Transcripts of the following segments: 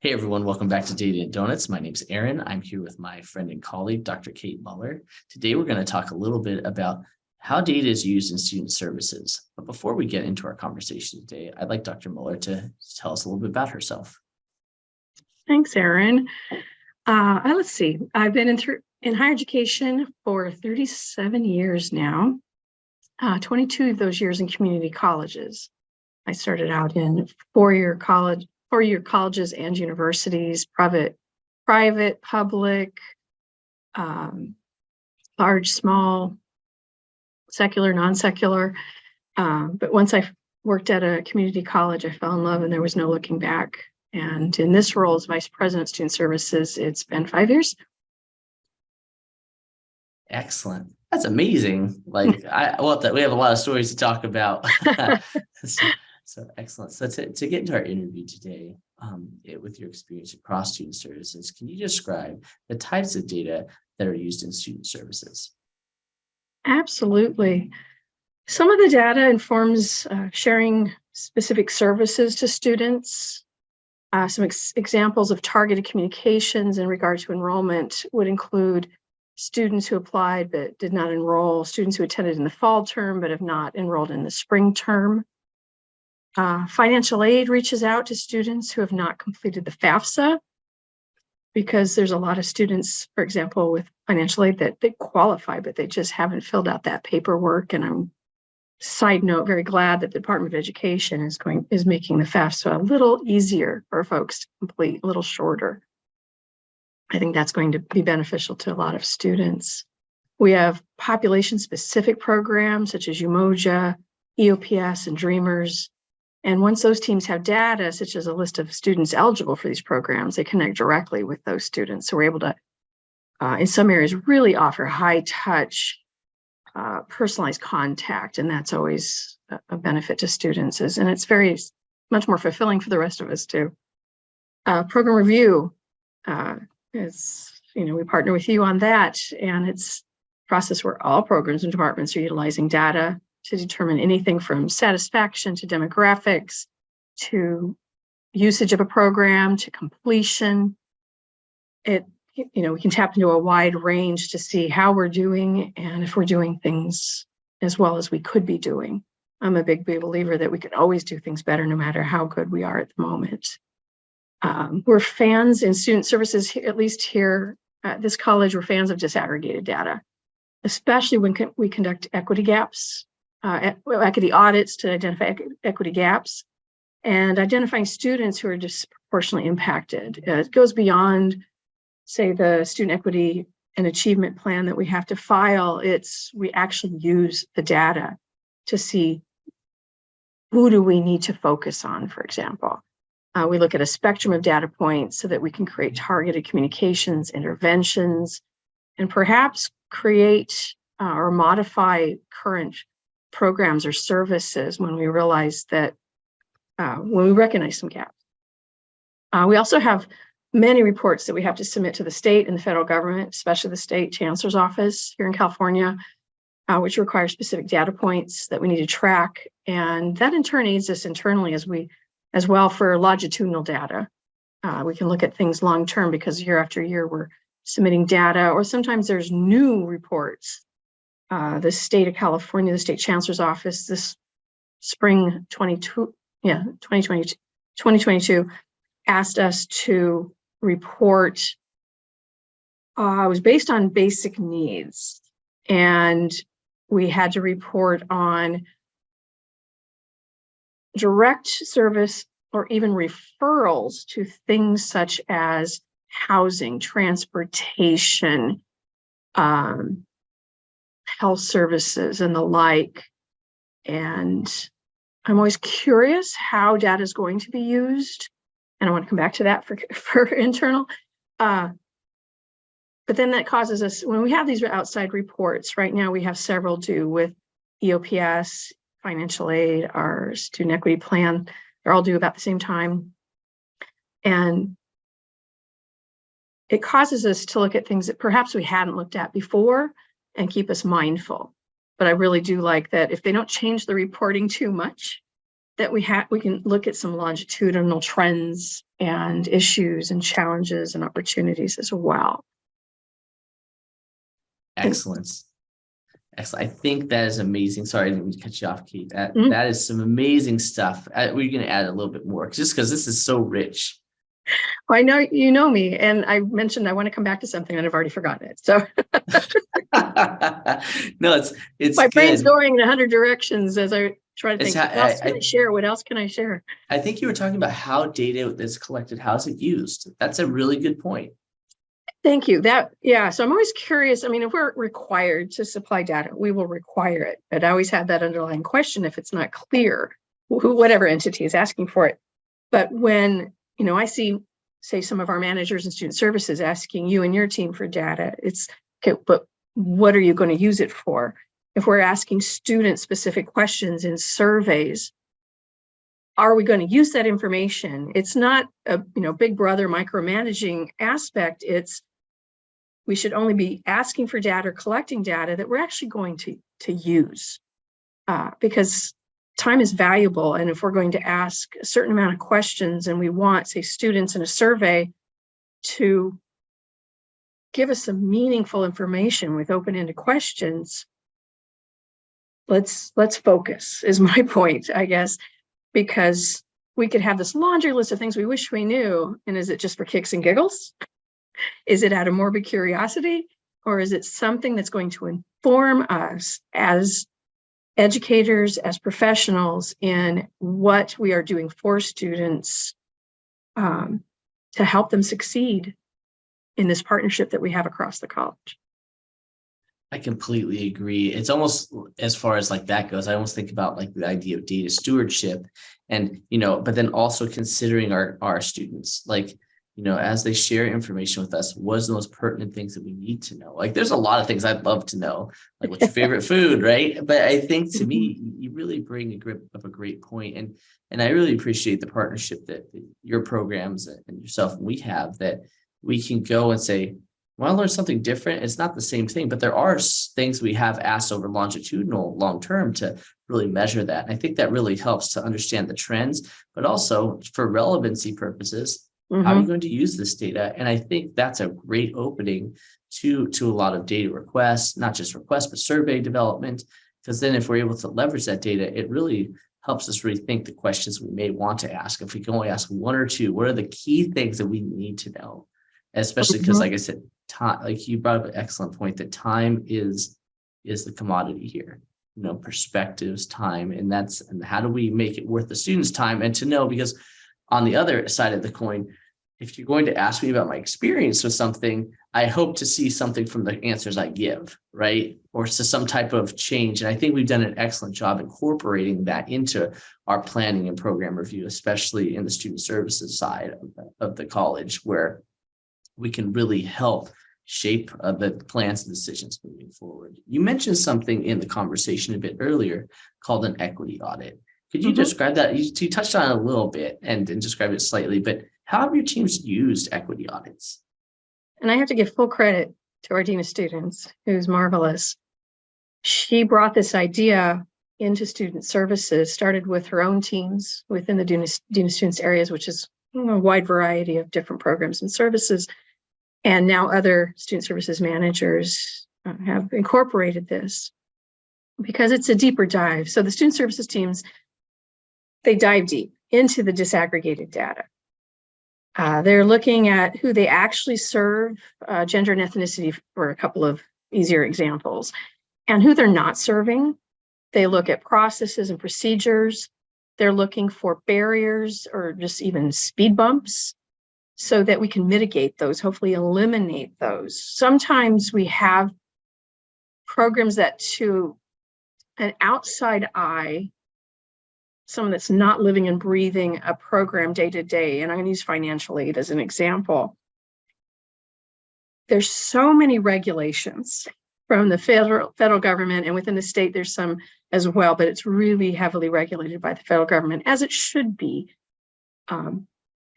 Hey everyone, welcome back to Data and Donuts. My name's Aaron. I'm here with my friend and colleague, Dr. Kate Mueller. Today we're going to talk a little bit about how data is used in student services. But before we get into our conversation today, I'd like Dr. Mueller to tell us a little bit about herself. Thanks, Aaron. Let's see. I've been in higher education for 37 years now, 22 of those years in community colleges. I started out in four-year colleges and universities, private, public, large, small, secular, non-secular. But once I worked at a community college, I fell in love and there was no looking back. And in this role as Vice President of Student Services, it's been 5 years. Excellent. That's amazing. We have a lot of stories to talk about. So excellent. So to get into our interview today, with your experience across student services, can you describe the types of data that are used in student services? Absolutely. Some of the data informs sharing specific services to students. Some examples of targeted communications in regard to enrollment would include students who applied but did not enroll, students who attended in the fall term but have not enrolled in the spring term. Financial aid reaches out to students who have not completed the FAFSA, because there's a lot of students, for example, with financial aid that they qualify, but they just haven't filled out that paperwork. And I'm, side note, very glad that the Department of Education is making the FAFSA a little easier for folks to complete, a little shorter. I think that's going to be beneficial to a lot of students. We have population-specific programs such as Umoja, EOPS, and Dreamers. And once those teams have data, such as a list of students eligible for these programs, they connect directly with those students. So we're able to, in some areas, really offer high-touch, personalized contact, and that's always a benefit to students. And it's very much more fulfilling for the rest of us too. Program review is, we partner with you on that, and it's a process where all programs and departments are utilizing data to determine anything from satisfaction to demographics to usage of a program to completion. We can tap into a wide range to see how we're doing and if we're doing things as well as we could be doing. I'm a big believer that we could always do things better no matter how good we are at the moment. We're fans in student services, at least here at this college, we're fans of disaggregated data, especially when we conduct equity gaps. Equity audits to identify equity gaps and identifying students who are disproportionately impacted. It goes beyond, say, the student equity and achievement plan that we have to file. We actually use the data to see who do we need to focus on, for example. We look at a spectrum of data points so that we can create targeted communications, interventions, and perhaps create or modify current programs or services when we realize that, when we recognize some gaps. We also have many reports that we have to submit to the state and the federal government, especially the state chancellor's office here in California, which requires specific data points that we need to track. And that in turn aids us internally as well for longitudinal data. We can look at things long-term because year after year we're submitting data, or sometimes there's new reports. The state of California, the state chancellor's office, this spring 2022, asked us to report. It was based on basic needs, and we had to report on direct service or even referrals to things such as housing, transportation, health services and the like. And I'm always curious how data is going to be used. And I want to come back to that for internal. But then that causes us, when we have these outside reports, right now we have several due with EOPS, financial aid, our student equity plan. They're all due about the same time. And it causes us to look at things that perhaps we hadn't looked at before and keep us mindful. But I really do like that if they don't change the reporting too much, that we can look at some longitudinal trends and issues and challenges and opportunities as well. Excellent. Excellent. I think that is amazing. Sorry, I didn't mean to cut you off, Kate. That is some amazing stuff. We're going to add a little bit more just because this is so rich. Well, I know you know me, and I mentioned I want to come back to something and I've already forgotten it. So no, it's my good. brain's going in 100 directions as I try to think, What else can I share? What else can I share? I think you were talking about how data is collected. How's it used? That's a really good point. Thank you. So I'm always curious. I mean, if we're required to supply data, we will require it. But I always have that underlying question if it's not clear, whatever entity is asking for it. But when, I see, say, some of our managers and student services asking you and your team for data, it's, okay, but what are you going to use it for? If we're asking student-specific questions in surveys, are we going to use that information? It's not a big brother micromanaging aspect. It's we should only be asking for data or collecting data that we're actually going to use, because time is valuable. And if we're going to ask a certain amount of questions and we want, say, students in a survey to give us some meaningful information with open-ended questions, let's focus is my point, I guess, because we could have this laundry list of things we wish we knew. And is it just for kicks and giggles? Is it out of morbid curiosity? Or is it something that's going to inform us as educators, as professionals in what we are doing for students to help them succeed in this partnership that we have across the college? I completely agree. It's almost, as far as like that goes, I almost think about like the idea of data stewardship and, but then also considering our students, like, as they share information with us, what's the most pertinent things that we need to know? Like, there's a lot of things I'd love to know, like what's your favorite food, right? But I think to me, you really bring a great point. And I really appreciate the partnership that your programs and yourself and we have, that we can go and say, want to learn something different. It's not the same thing, but there are things we have asked over longitudinal long term to really measure that. And I think that really helps to understand the trends, but also for relevancy purposes, how are you going to use this data? And I think that's a great opening to a lot of data requests, not just requests, but survey development. Because then if we're able to leverage that data, it really helps us rethink the questions we may want to ask. If we can only ask one or two, what are the key things that we need to know? Especially because, like I said, time, like you brought up an excellent point, that time is the commodity here. Perspectives, time, and how do we make it worth the students' time? And to know, because on the other side of the coin, if you're going to ask me about my experience with something, I hope to see something from the answers I give, right? Or to some type of change. And I think we've done an excellent job incorporating that into our planning and program review, especially in the student services side of the college, where we can really help shape the plans and decisions moving forward. You mentioned something in the conversation a bit earlier called an equity audit. Could you describe that? You touched on it a little bit and described it slightly, but how have your teams used equity audits? And I have to give full credit to our Dean of Students, who's marvelous. She brought this idea into student services, started with her own teams within the Dean of Students areas, which is a wide variety of different programs and services. And now other student services managers have incorporated this because it's a deeper dive. So the student services teams, they dive deep into the disaggregated data. They're looking at who they actually serve, gender and ethnicity for a couple of easier examples, and who they're not serving. They look at processes and procedures. They're looking for barriers or just even speed bumps so that we can mitigate those, hopefully eliminate those. Sometimes we have programs that, to an outside eye, someone that's not living and breathing a program day to day, and I'm going to use financial aid as an example. There's so many regulations from the federal government, and within the state there's some as well, but it's really heavily regulated by the federal government, as it should be.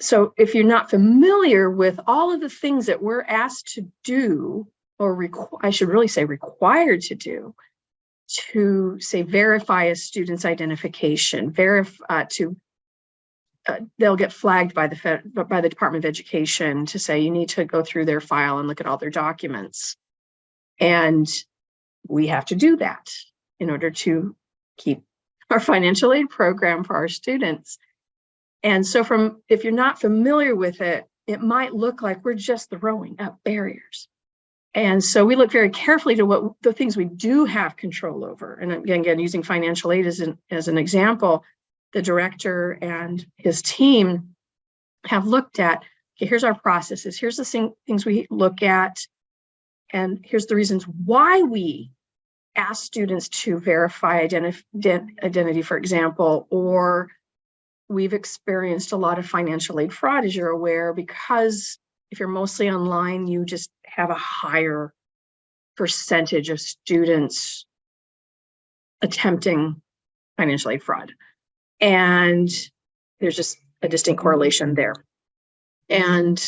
So if you're not familiar with all of the things that we're asked to do, or I should really say required to do, to say verify a student's identification, to they'll get flagged by the Department of Education to say you need to go through their file and look at all their documents. And we have to do that in order to keep our financial aid program for our students. And so if you're not familiar with it, it might look like we're just throwing up barriers. And so we look very carefully to what the things we do have control over. And again, using financial aid as an example, the director and his team have looked at, okay, here's our processes, here's the things we look at, and here's the reasons why we ask students to verify identity, for example, or we've experienced a lot of financial aid fraud, as you're aware, because if you're mostly online, you just have a higher percentage of students attempting financial aid fraud. And there's just a distinct correlation there. And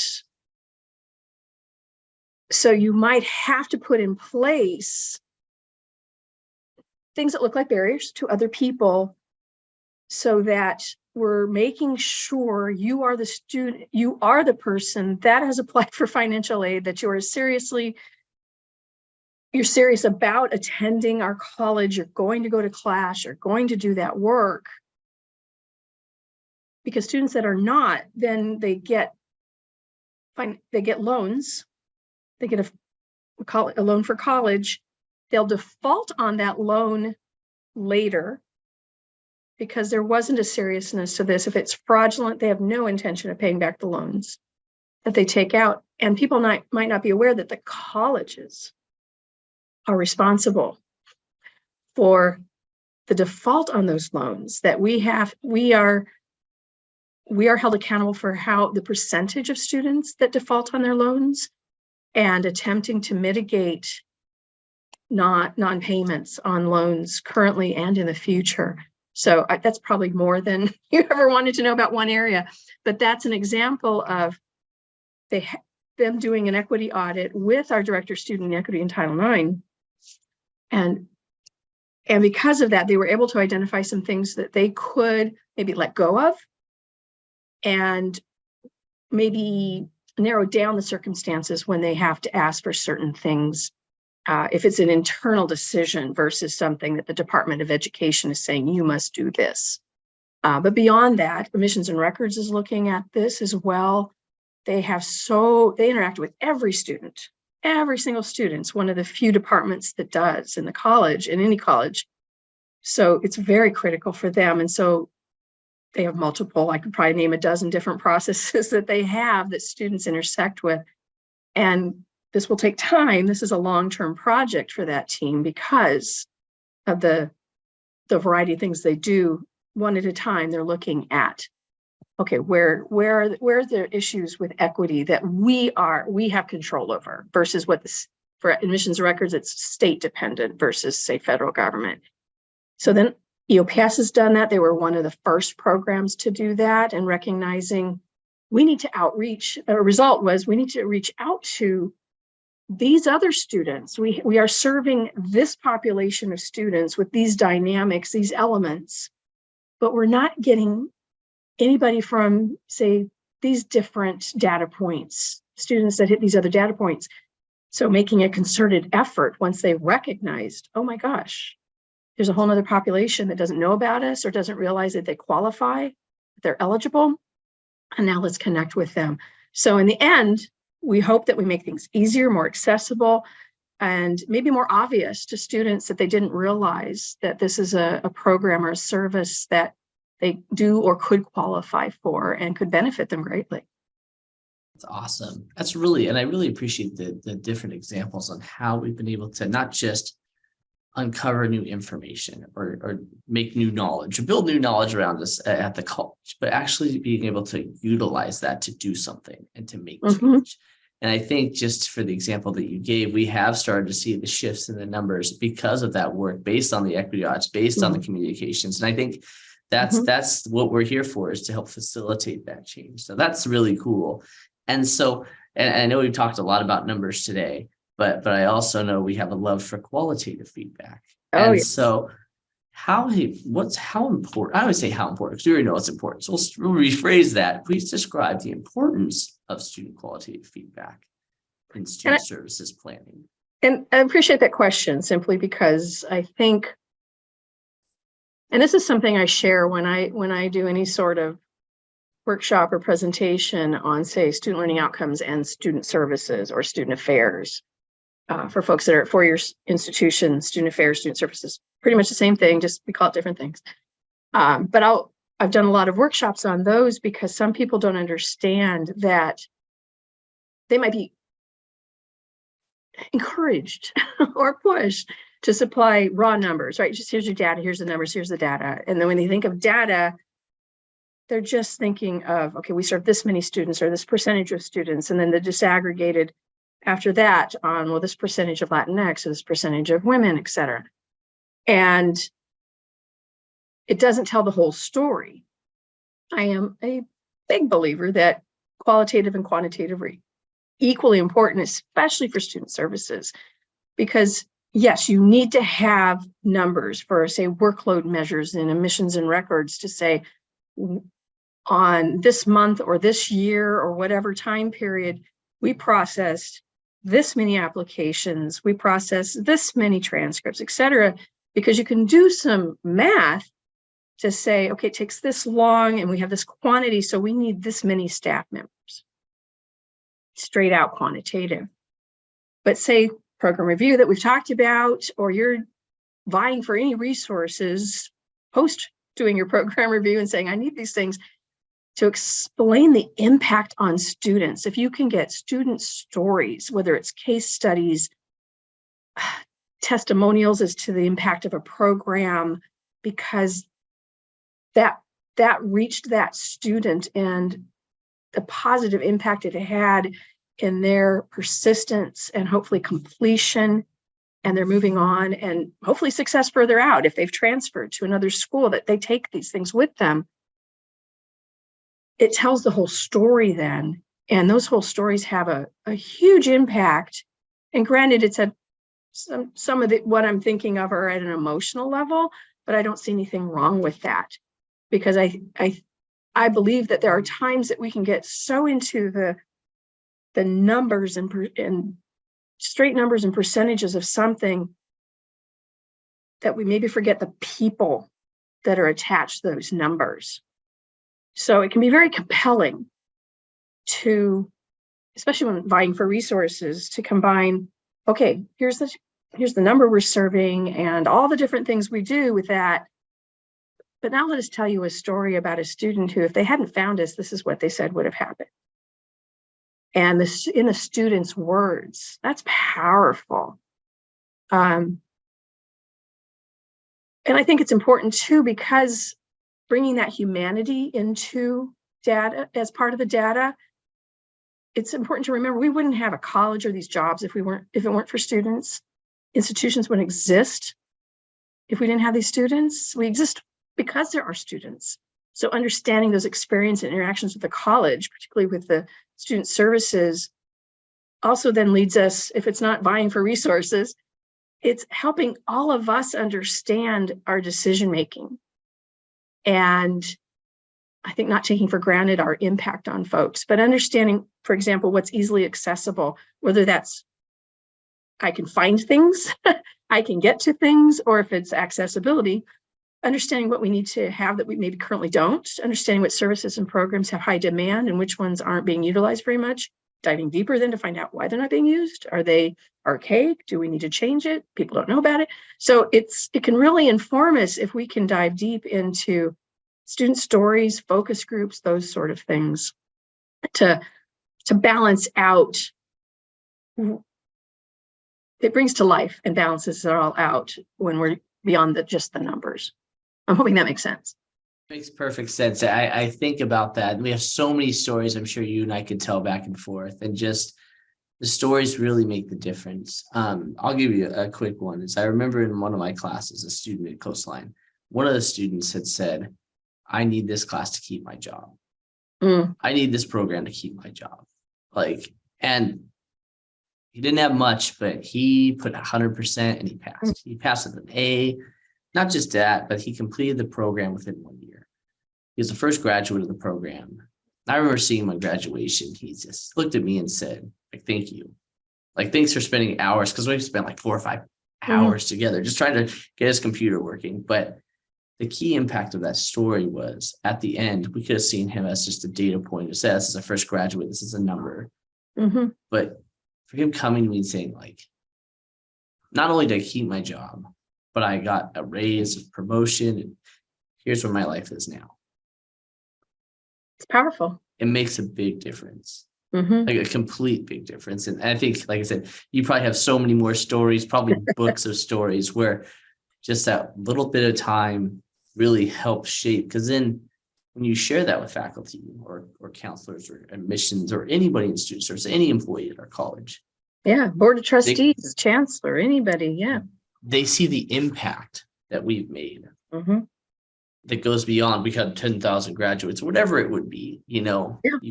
so you might have to put in place things that look like barriers to other people so that we're making sure you are the student, you are the person that has applied for financial aid, that you're serious about attending our college, you're going to go to class, you're going to do that work. Because students that are not, then they get loans, they get a loan for college, they'll default on that loan later because there wasn't a seriousness to this. If it's fraudulent, they have no intention of paying back the loans that they take out. And people might not be aware that the colleges are responsible for the default on those loans, that we are held accountable for how the percentage of students that default on their loans and attempting to mitigate non-payments on loans currently and in the future. So that's probably more than you ever wanted to know about one area, but that's an example of them doing an equity audit with our Director of Student Equity in Title IX. And because of that, they were able to identify some things that they could maybe let go of and maybe narrow down the circumstances when they have to ask for certain things. If it's an internal decision versus something that the Department of Education is saying, you must do this. But beyond that, Admissions and Records is looking at this as well. They interact with every student, every single student. It's one of the few departments that does in the college, in any college. So it's very critical for them. And so they have multiple, I could probably name a dozen different processes that they have that students intersect with. And this will take time. This is a long-term project for that team because of the variety of things they do. One at a time, they're looking at, okay, where are the issues with equity that we have control over versus for admissions records, it's state dependent versus, say, federal government. So then EOPS has done that. They were one of the first programs to do that, and recognizing we need to outreach. A result was we need to reach out to these other students. We are serving this population of students with these dynamics, these elements, but we're not getting anybody from, say, these different data points, students that hit these other data points. So making a concerted effort once they recognized, oh my gosh, there's a whole nother population that doesn't know about us or doesn't realize that they qualify, that they're eligible, and now let's connect with them. So in the end, we hope that we make things easier, more accessible, and maybe more obvious to students that they didn't realize that this is a program or a service that they do or could qualify for and could benefit them greatly. That's awesome. And I really appreciate the different examples on how we've been able to not just uncover new information or make new knowledge or build new knowledge around us at the college, but actually being able to utilize that to do something and to make change. And I think just for the example that you gave, we have started to see the shifts in the numbers because of that work based on the equity audits, based on the communications. And I think that's what we're here for, is to help facilitate that change. So that's really cool. And so, and I know we've talked a lot about numbers today, but I also know we have a love for qualitative feedback. So how important, I would say how important, because we already know it's important. So we'll rephrase that. Please describe the importance of student qualitative feedback in student services planning. And I appreciate that question simply because I think, and this is something I share when I do any sort of workshop or presentation on, say, student learning outcomes and student services or student affairs. For folks that are at four-year institutions, student affairs, student services, pretty much the same thing, just we call it different things. But I've done a lot of workshops on those because some people don't understand that they might be encouraged or pushed to supply raw numbers, right? Just here's your data, here's the numbers, here's the data. And then when they think of data, they're just thinking of, okay, we serve this many students or this percentage of students, and then they're disaggregated after that on, well, this percentage of Latinx or this percentage of women, et cetera. And it doesn't tell the whole story. I am a big believer that qualitative and quantitative are equally important, especially for student services, because yes, you need to have numbers for, say, workload measures and admissions and records to say on this month or this year or whatever time period, we processed this many applications, we processed this many transcripts, et cetera, because you can do some math to say, okay, it takes this long and we have this quantity, so we need this many staff members. Straight out quantitative. But say program review that we've talked about, or you're vying for any resources post doing your program review and saying, I need these things to explain the impact on students. If you can get student stories, whether it's case studies, testimonials as to the impact of a program, because that reached that student and the positive impact it had in their persistence and hopefully completion, and they're moving on and hopefully success further out if they've transferred to another school, that they take these things with them. It tells the whole story then, and those whole stories have a huge impact. And granted, it's at some of what I'm thinking of are at an emotional level, but I don't see anything wrong with that, because I believe that there are times that we can get so into the numbers and straight numbers and percentages of something that we maybe forget the people that are attached to those numbers. So it can be very compelling to, especially when vying for resources, to combine, okay, here's the number we're serving and all the different things we do with that. But now let us tell you a story about a student who, if they hadn't found us, this is what they said would have happened. And this in a student's words, that's powerful. And I think it's important too, because bringing that humanity into data as part of the data, it's important to remember we wouldn't have a college or these jobs if it weren't for students. Institutions wouldn't exist if we didn't have these students. We exist because there are students. So understanding those experience and interactions with the college, particularly with the student services, also then leads us, if it's not vying for resources, it's helping all of us understand our decision-making. And I think not taking for granted our impact on folks, but understanding, for example, what's easily accessible, whether that's I can find things, I can get to things, or if it's accessibility, understanding what we need to have that we maybe currently don't, understanding what services and programs have high demand and which ones aren't being utilized very much, diving deeper then to find out why they're not being used. Are they archaic? Do we need to change it? People don't know about it. So it can really inform us if we can dive deep into student stories, focus groups, those sort of things to balance out. It brings to life and balances it all out when we're beyond just the numbers. I'm hoping that makes sense. Makes perfect sense. I think about that. We have so many stories I'm sure you and I could tell back and forth, and just the stories really make the difference. I'll give you a quick one. I remember in one of my classes, a student at Coastline, one of the students had said, I need this class to keep my job. I need this program to keep my job. And he didn't have much, but he put 100% and he passed. He passed with an A. not just that, but he completed the program within 1 year. He was the first graduate of the program. I remember seeing my graduation. He just looked at me and said, like, thank you. Like, thanks for spending hours, because we've spent like 4 or 5 hours together just trying to get his computer working. But the key impact of that story was at the end, we could have seen him as just a data point to say, this is a first graduate, this is a number. But for him coming to me and saying, like, not only did I keep my job, but I got a raise, a promotion, and here's where my life is now. It's powerful. It makes a big difference. Like a complete big difference. And I think, like I said, you probably have so many more stories, probably books of stories where just that little bit of time really helps shape. Because then when you share that with faculty or counselors or admissions or anybody in student service, any employee at our college. Yeah, board of trustees, chancellor, anybody. Yeah. They see the impact that we've made. That goes beyond, we had 10,000 graduates, whatever it would be, you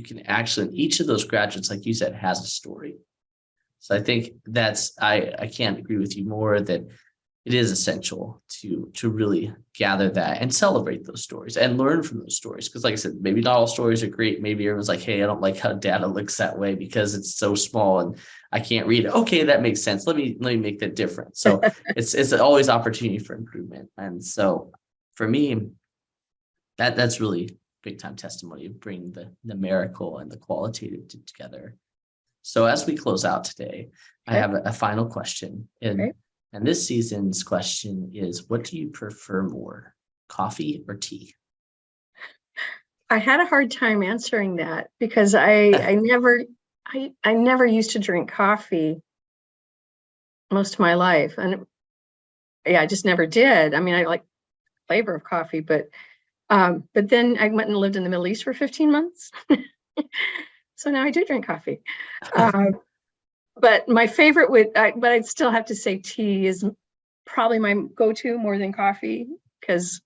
can actually, each of those graduates, like you said, has a story. So I think I can't agree with you more that it is essential to really gather that and celebrate those stories and learn from those stories. Because like I said, maybe not all stories are great. Maybe everyone's like, hey, I don't like how data looks that way because it's so small and I can't read it. Okay, that makes sense. Let me make that different. So it's always opportunity for improvement. And so for me, that's really big time testimony of bringing the numerical and the qualitative together. So as we close out today, I have a final question. And this season's question is, what do you prefer more, coffee or tea? I had a hard time answering that because I never used to drink coffee most of my life. And I just never did. I mean, I like the flavor of coffee, but then I went and lived in the Middle East for 15 months. So now I do drink coffee. But my favorite but I'd still have to say tea is probably my go-to more than coffee because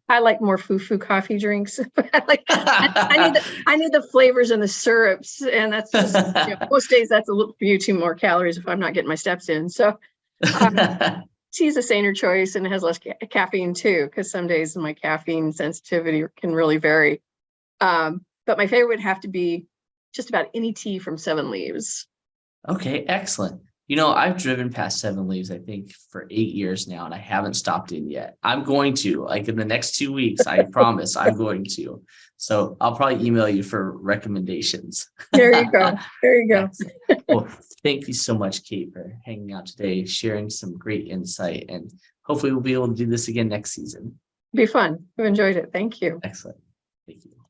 I like more foo-foo coffee drinks. I need the flavors and the syrups, and that's just most days that's a few too more calories if I'm not getting my steps in. So tea's a saner choice, and it has less caffeine too, because some days my caffeine sensitivity can really vary. But my favorite would have to be just about any tea from 7 Leaves. Okay, excellent. I've driven past 7 Leaves, I think, for 8 years now, and I haven't stopped in yet. I'm going to, like in the next 2 weeks, I promise I'm going to. So I'll probably email you for recommendations. There you go. There you go. Well, thank you so much, Kate, for hanging out today, sharing some great insight, and hopefully we'll be able to do this again next season. Be fun. I've enjoyed it. Thank you. Excellent. Thank you.